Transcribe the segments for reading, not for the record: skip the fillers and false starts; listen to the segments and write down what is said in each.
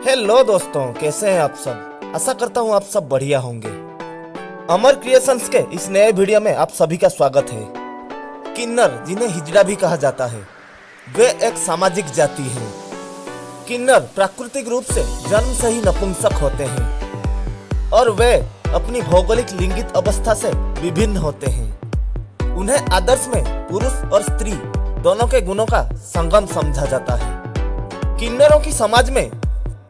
Hello दोस्तों, कैसे हैं आप सब। आशा करता हूँ आप सब बढ़िया होंगे। अमर क्रिएशंस के इस नए वीडियो में आप सभी का स्वागत है। किन्नर, जिन्हें हिजड़ा भी कहा जाता है, वे एक सामाजिक जाति है। किन्नर प्राकृतिक रूप से जन्म से ही नपुंसक होते हैं और वे अपनी भौगोलिक लिंगित अवस्था से विभिन्न होते हैं। उन्हें आदर्श में पुरुष और स्त्री दोनों के गुणों का संगम समझा जाता है। किन्नरों की समाज में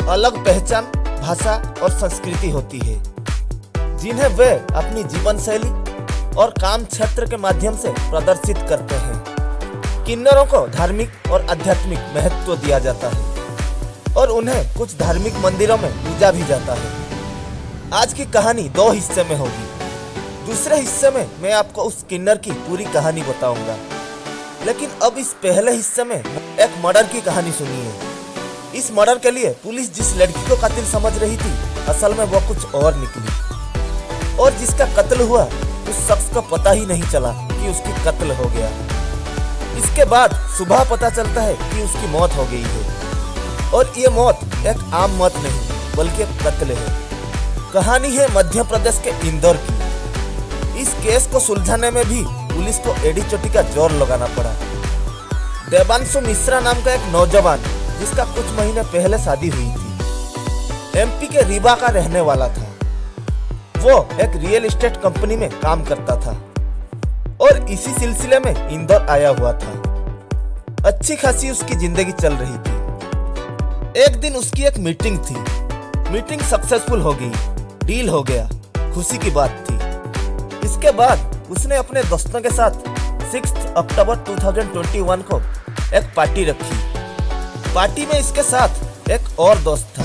अलग पहचान, भाषा और संस्कृति होती है, जिन्हें वे अपनी जीवन शैली और काम क्षेत्र के माध्यम से प्रदर्शित करते हैं। किन्नरों को धार्मिक और आध्यात्मिक महत्व दिया जाता है और उन्हें कुछ धार्मिक मंदिरों में पूजा भी जाता है। आज की कहानी दो हिस्से में होगी। दूसरे हिस्से में मैं आपको उस किन्नर की पूरी कहानी बताऊंगा, लेकिन अब इस पहले हिस्से में एक मर्डर की कहानी सुनिए। इस मर्डर के लिए पुलिस जिस लड़की को कातिल समझ रही थी, असल में वो कुछ और निकली, और जिसका कत्ल हुआ उस शख्स को पता ही नहीं चला कि उसकी कत्ल हो गया। इसके बाद सुबह पता चलता है कि उसकी मौत हो गई है, और ये मौत एक आम मौत नहीं बल्कि एक कत्ल है। कहानी है मध्य प्रदेश के इंदौर की। इस केस को सुलझाने में भी पुलिस को एड़ी चोटी का जोर लगाना पड़ा। देवांशु मिश्रा नाम का एक नौजवान, जिसका कुछ महीने पहले शादी हुई थी, एमपी के रीवा का रहने वाला था। वो एक रियल एस्टेट कंपनी में काम करता था और इसी सिलसिले में इंदौर आया हुआ था। अच्छी खासी उसकी जिंदगी चल रही थी। एक दिन उसकी एक मीटिंग थी। मीटिंग सक्सेसफुल हो गई, डील हो गया, खुशी की बात थी। इसके बाद उसने अपने दोस्तों के साथ 6 अक्टूबर 2021 को एक पार्टी रखी। पार्टी में इसके साथ एक और दोस्त था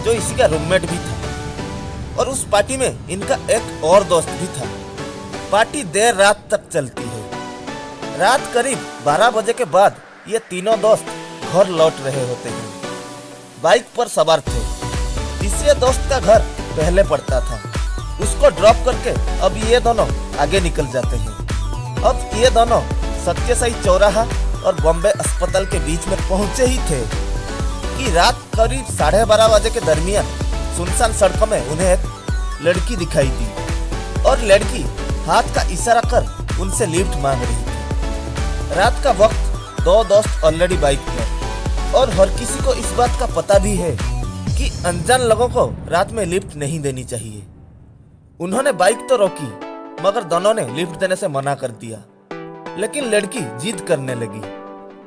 जो इसी का रूममेट भी था, और उस पार्टी में इनका एक और दोस्त भी था। पार्टी देर रात तक चलती है। रात करीब 12 बजे के बाद ये तीनों दोस्त घर लौट रहे होते हैं। बाइक पर सवार थे। तीसरे दोस्त का घर पहले पड़ता था। उसको ड्रॉप करके अब ये दोनों आगे निकल जाते हैं। अब ये दोनों सत्यसाई चौराहा और बॉम्बे अस्पताल के बीच में पहुंचे ही थे कि रात करीब 12:30 बजे के दरमियान सुनसान सड़कों में उन्हें एक लड़की दिखाई दी, और लड़की हाथ का इशारा कर उनसे लिफ्ट मांग रही थी। रात का वक्त, दो दोस्त ऑलरेडी बाइक पर, और हर किसी को इस बात का पता भी है कि अनजान लोगों को रात में लिफ्ट नहीं देनी चाहिए। उन्होंने बाइक तो रोकी, मगर दोनों ने लिफ्ट देने से मना कर दिया। लेकिन लड़की जिद करने लगी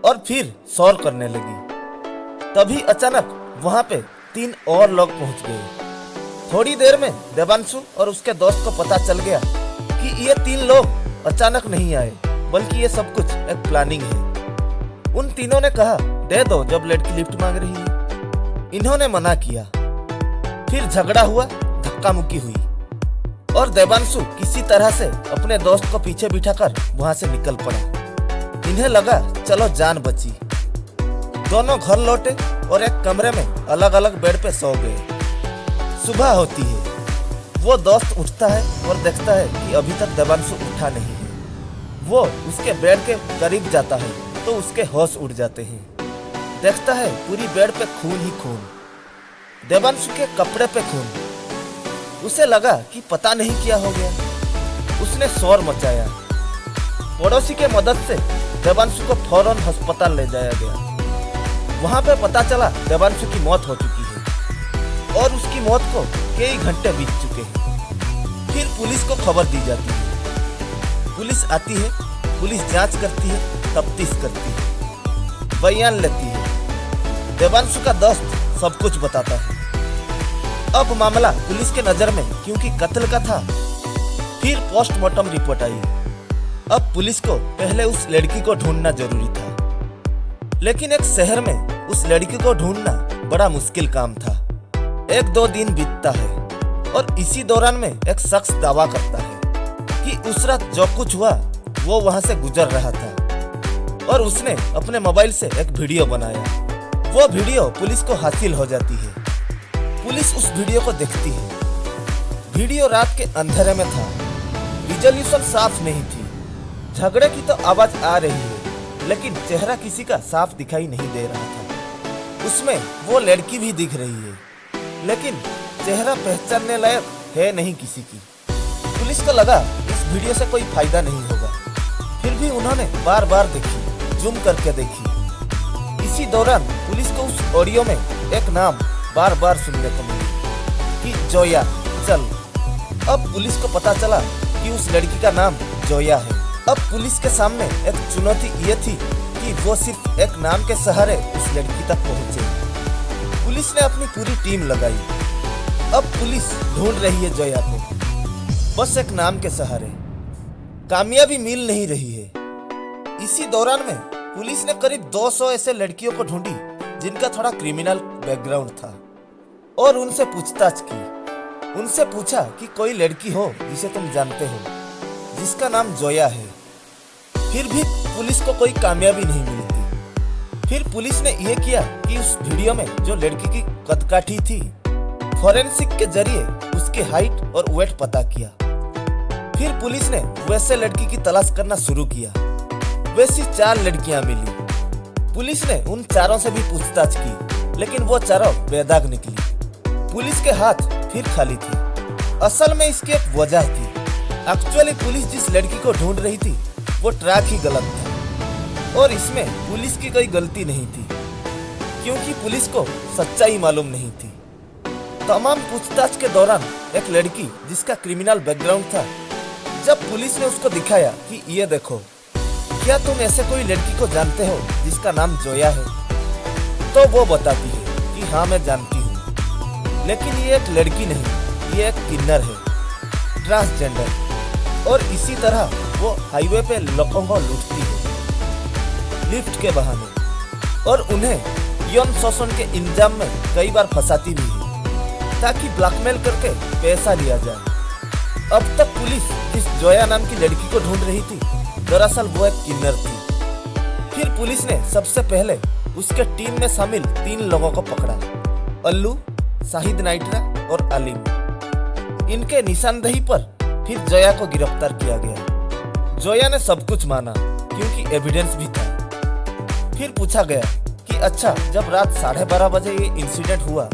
और फिर शोर करने लगी। तभी अचानक वहां पे 3 और लोग पहुंच गए। थोड़ी देर में देवांशु और उसके दोस्त को पता चल गया कि ये 3 लोग अचानक नहीं आए, बल्कि ये सब कुछ एक प्लानिंग है। उन तीनों ने कहा, दे दो जब लड़की लिफ्ट मांग रही है। इन्होंने मना किया। फिर झगड़ा हुआ, धक्का मुक्की हुई, और देवांशु किसी तरह से अपने दोस्त को पीछे बिठाकर वहां से निकल पड़ा। इन्हें लगा चलो जान बची। दोनों घर लौटे और एक कमरे में अलग अलग बेड पे सो गए। सुबह होती है। वो दोस्त उठता है और देखता है कि अभी तक देवांशु उठा नहीं है। वो उसके बेड के करीब जाता है तो उसके होश उड़ जाते हैं। देखता है पूरी बेड पे खून ही खून, देवांशु के कपड़े पे खून। उसे लगा कि पता नहीं क्या हो गया। उसने शोर मचाया। पड़ोसी के मदद से देवांशु को फौरन अस्पताल ले जाया गया। वहां पे पता चला देवांशु की मौत हो चुकी है, और उसकी मौत को कई घंटे बीत चुके हैं। फिर पुलिस को खबर दी जाती है। पुलिस आती है, पुलिस जांच करती है, तफ्तीश करती है, बयान लेती है। देवांशु का दोस्त सब कुछ बताता है। अब मामला पुलिस के नजर में क्योंकि कत्ल का था, फिर पोस्टमार्टम रिपोर्ट आई। अब पुलिस को पहले उस लड़की को ढूंढना जरूरी था, लेकिन एक शहर में उस लड़की को ढूंढना बड़ा मुश्किल काम था। 1-2 दिन बीतता है, और इसी दौरान में एक शख्स दावा करता है कि उस रात जो कुछ हुआ वो वहां से गुजर रहा था, और उसने अपने मोबाइल से एक वीडियो बनाया। वो वीडियो पुलिस को हासिल हो जाती है। पुलिस उस वीडियो को देखती है। वीडियो रात के अंधेरे में था, रिजोल्यूशन साफ नहीं थी। झगड़े की तो आवाज आ रही है, लेकिन चेहरा किसी का साफ दिखाई नहीं दे रहा था। उसमें वो लड़की भी दिख रही है, लेकिन चेहरा पहचानने लायक है नहीं किसी की। पुलिस को लगा इस वीडियो से कोई फायदा नहीं होगा, फिर भी उन्होंने बार बार देखी, जूम करके देखी। इसी दौरान पुलिस को उस ऑडियो में एक नाम बार बार सुनने को मिली कि जोया चल। अब पुलिस को पता चला कि उस लड़की का नाम जोया है। अब पुलिस के सामने एक चुनौती ये थी कि वो सिर्फ एक नाम के सहारे उस लड़की तक पहुंचे। पुलिस ने अपनी पूरी टीम लगाई। अब पुलिस ढूंढ रही है जोया को, बस एक नाम के सहारे। कामयाबी मिल नहीं रही है। इसी दौरान में पुलिस ने करीब 200 ऐसे लड़कियों को ढूंढी जिनका थोड़ा क्रिमिनल बैकग्राउंड था और उनसे पूछताछ की। उनसे पूछा कि कोई लड़की हो जिसे तुम जानते हो, जिसका नाम जोया है। फिर भी पुलिस को कोई कामयाबी नहीं मिलती। फिर पुलिस ने यह किया कि उस वीडियो में जो लड़की की कदकाठी थी, फोरेंसिक के जरिए उसकी हाइट और वेट पता किया। फिर पुलिस ने वैसे लड़की की तलाश करना शुरू किया। वैसी 4 लड़कियां मिली। पुलिस ने उन चारों से भी पूछताछ की, लेकिन वो चारों बेदाग निकली। पुलिस के हाथ फिर खाली थे। असल में इसकी एक वजह थी। एक्चुअली पुलिस जिस लड़की को ढूंढ रही थी वो ट्रैक ही गलत था और इसमें पुलिस की कोई गलती नहीं थी, क्योंकि पुलिस को सच्चाई मालूम नहीं थी। तमाम पूछताछ के दौरान एक लड़की जिसका क्रिमिनल बैकग्राउंड था, जब पुलिस ने उसको दिखाया कि ये देखो, क्या तुम ऐसे कोई लड़की को जानते हो जिसका नाम जोया है, तो वो बताती है कि हाँ मैं जानती हूँ, लेकिन ये एक लड़की नहीं, ये एक किन्नर है, ट्रांसजेंडर। और इसी तरह वो हाईवे पे लोगों को लूटती है लिफ्ट के बहाने और उन्हें यौन शोषण के इल्जाम में कई बार फंसाती भी है ताकि ब्लैकमेल करके पैसा लिया जाए। अब तक पुलिस जिस जोया नाम की लड़की को ढूंढ रही थी, दरअसल वो एक किन्नर थी। फिर पुलिस ने सबसे पहले उसके टीम में शामिल 3 लोगों को पकड़ा, अल्लू, शाहिद नाइट्रा और अलीम। इनके निशानदेही पर फिर जोया को गिरफ्तार किया गया। जोया ने सब कुछ माना क्योंकि एविडेंस भी था। फिर पूछा गया कि अच्छा, जब रात 12:30 बजे ये इंसिडेंट हुआ,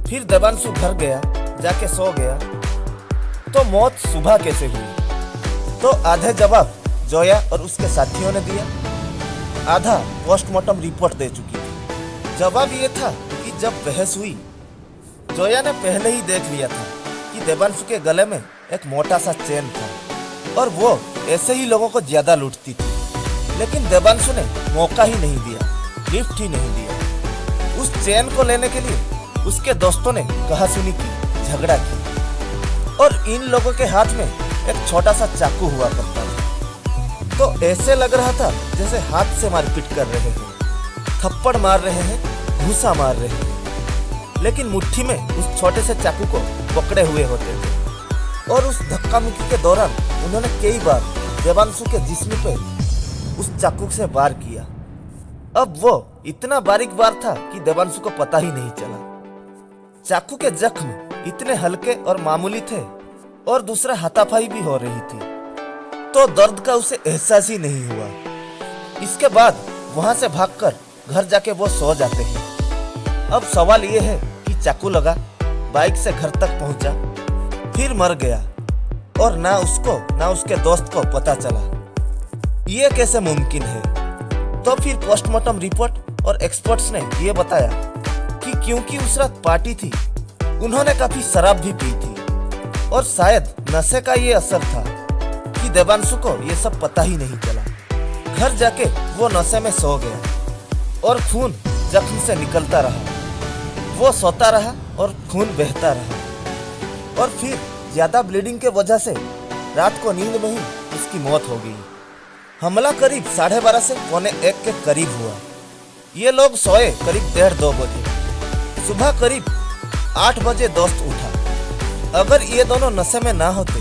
फिर देवांशु घर गया, जाके सो गया, तो मौत सुबह कैसे हुई? तो आधे जवाब जोया और उसके साथियों ने दिया, आधा पोस्टमार्टम रिपोर्ट दे चुकी थी। जवाब ये था कि जब बहस हुई, जोया ने पहले ही देख लिया था कि देवांशु के गले में एक मोटा सा चेन था और वो ऐसे ही लोगों को ज्यादा लूटती थी, लेकिन देवांशु ने मौका ही नहीं दिया, लिफ्ट ही नहीं दिया। उस चेन को लेने के लिए उसके दोस्तों ने कहासुनी की, झगड़ा की और इन लोगों के हाथ में एक छोटा सा चाकू हुआ करता था। तो ऐसे लग रहा था जैसे हाथ से मारपीट कर रहे हैं, थप्पड़ मार रहे हैं, घूसा मार रहे हैं, लेकिन मुट्ठी में उस छोटे से चाकू को पकड़े हुए होते थे। और उस धक्का मुक्की के दौरान उन्होंने कई बार देवांशु के जिस्म पे उस चाकू से वार किया। अब वो इतना बारीक वार था कि देवांशु को पता ही नहीं चला। चाकू के जख्म इतने हल्के और मामूली थे और दूसरा हाथापाई भी हो रही थी, तो दर्द का उसे एहसास ही नहीं हुआ। इसके बाद वहां से भागकर घर जाके वो सो जाते हैं। अब सवाल ये है कि चाकू लगा, बाइक से घर तक पहुंचा, फिर मर गया और ना उसको ना उसके दोस्त को पता चला। ये कैसे मुमकिन है? तो फिर पोस्टमार्टम रिपोर्ट और एक्सपर्ट्स ने ये बताया कि क्योंकि उस रात पार्टी थी, उन्होंने काफी शराब भी पी थी और शायद नशे का ये असर था कि देवांशु को ये सब पता ही नहीं चला। घर जाके वो नशे में सो गया और खून जख्म से निकलता रहा। वो सोता रहा और खून बहता रहा और फिर ज्यादा ब्लीडिंग के वजह से रात को नींद में ही उसकी मौत हो गई। हमला करीब 12:30 से 1:45 के करीब हुआ। ये लोग सोए करीब 1:30-2 बजे। सुबह करीब 8 बजे दोस्त उठा। अगर ये दोनों नशे में ना होते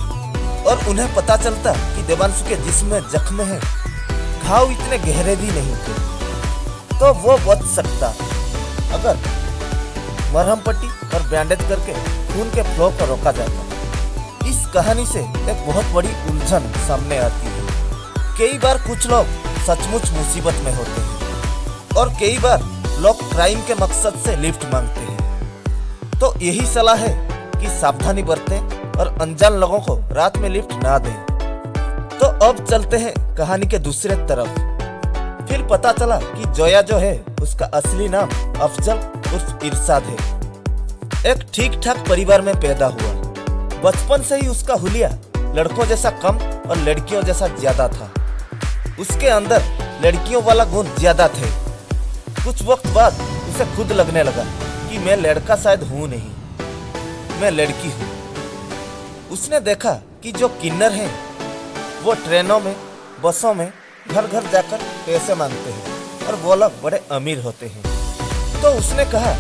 और उन्हें पता चलता कि देवांशु के जिस्म में जख्म है, घाव इतने गहरे भी नहीं थे, तो वो बच सकता अगर मरहम पट्टी और बैंडेज करके खून के फ्लो को रोका जाता। इस कहानी से एक बहुत बड़ी उलझन सामने आती है। कई बार कुछ लोग सचमुच मुसीबत में होते हैं और कई बार लोग क्राइम के मकसद से लिफ्ट मांगते हैं। तो यही सलाह है कि सावधानी बरतें और अनजान लोगों को रात में लिफ्ट ना दें। तो अब चलते हैं कहानी के दूसरे तरफ। फिर पता चला कि जोया जो है उसका असली नाम अफजल उर्फ इरशाद है। एक ठीक ठाक परिवार में पैदा हुआ। बचपन से ही उसका हुलिया लड़कों जैसा कम और लड़कियों जैसा ज्यादा था। उसके अंदर लड़कियों वाला गुण ज्यादा थे। कुछ वक्त बाद उसे खुद लगने लगा कि मैं लड़का शायद हूँ नहीं, मैं लड़की हूँ। उसने देखा कि जो किन्नर हैं वो ट्रेनों में, बसों में घर घर जाकर पैसे मांगते हैं और वो लोग बड़े अमीर होते हैं। तो उसने कहा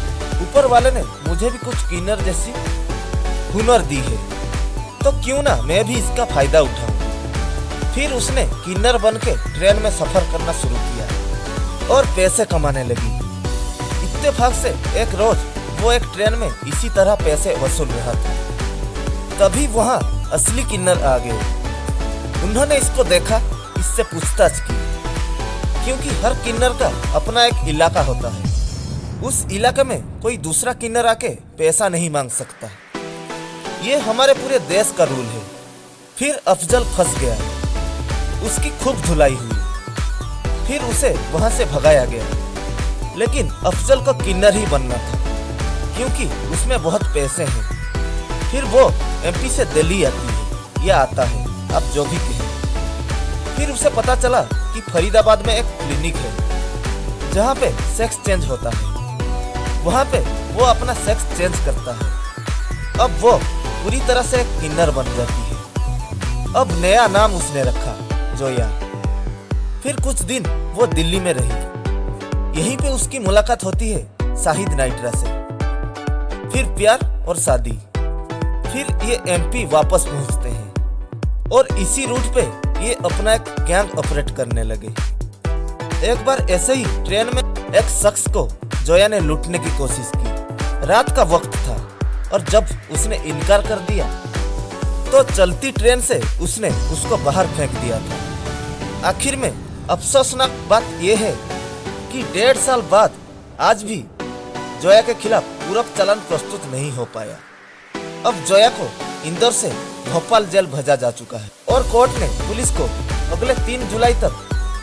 ऊपर वाले ने मुझे भी कुछ किन्नर जैसी हुनर दी है, तो क्यों ना मैं भी इसका फायदा उठाऊं। फिर उसने किन्नर बन के ट्रेन में सफर करना शुरू किया और पैसे कमाने लगी। इत्तेफाक से एक रोज वो एक ट्रेन में इसी तरह पैसे वसूल रहा था। तभी वहाँ असली किन्नर आ गए। उन्होंने इसको देखा, इससे पूछताछ की, क्योंकि हर किन्नर का अपना एक इलाका होता है। उस इलाके में कोई दूसरा किन्नर आके पैसा नहीं मांग सकता। ये हमारे पूरे देश का रूल है। फिर अफजल फंस गया। उसकी खूब धुलाई हुई। फिर उसे वहां से भगाया गया। लेकिन अफजल को किन्नर ही बनना था, क्योंकि उसमें बहुत पैसे हैं। फिर वो एमपी से दिल्ली आती है या आता है, आप जो भी कहें। फिर उसे पता चला कि फरीदाबाद में एक क्लिनिक है जहाँ पे सेक्स चेंज होता है। वहाँ पे वो अपना सेक्स चेंज करता है। अब वो पूरी तरह से एक किन्नर बन जाती है। अब नया नाम उसने रखा, जोया। फिर कुछ दिन वो दिल्ली में रही। यहीं पे उसकी मुलाकात होती है शाहिद नाइट्रा से। फिर प्यार और शादी। फिर ये एमपी वापस पहुंचते हैं और इसी रूट पे ये अपना एक गैंग ऑपरेट करने लगे। एक बार ऐसे ही ट्रेन में एक शख्स को जोया ने लूटने की कोशिश की। रात का वक्त था और जब उसने इनकार कर दिया तो चलती ट्रेन से उसने उसको बाहर फेंक दिया था। आखिर में अफसोसनाक बात यह है कि 1.5 साल बाद आज भी जोया के खिलाफ पूरक चालान प्रस्तुत नहीं हो पाया। अब जोया को इंदौर से भोपाल जेल भेजा जा चुका है और कोर्ट ने पुलिस को अगले 3 जुलाई तक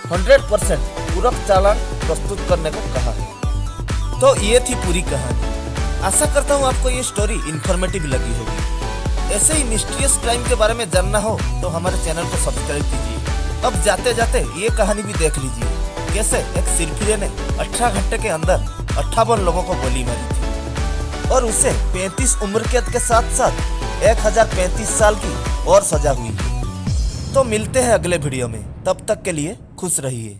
100% पूरक चालान प्रस्तुत करने को कहा है। तो ये थी पूरी कहानी। आशा करता हूँ आपको ये स्टोरी इन्फॉर्मेटिव लगी होगी। ऐसे ही मिस्टीरियस क्राइम के बारे में जानना हो तो हमारे चैनल को सब्सक्राइब कीजिए। अब जाते जाते ये कहानी भी देख लीजिए, कैसे एक सिरफिरे ने 18 घंटे के अंदर 58 लोगों को गोली मारी थी और उसे 35 उम्र कैद के साथ साथ 1035 साल की और सजा हुई है। तो मिलते हैं अगले वीडियो में, तब तक के लिए खुश रहिए।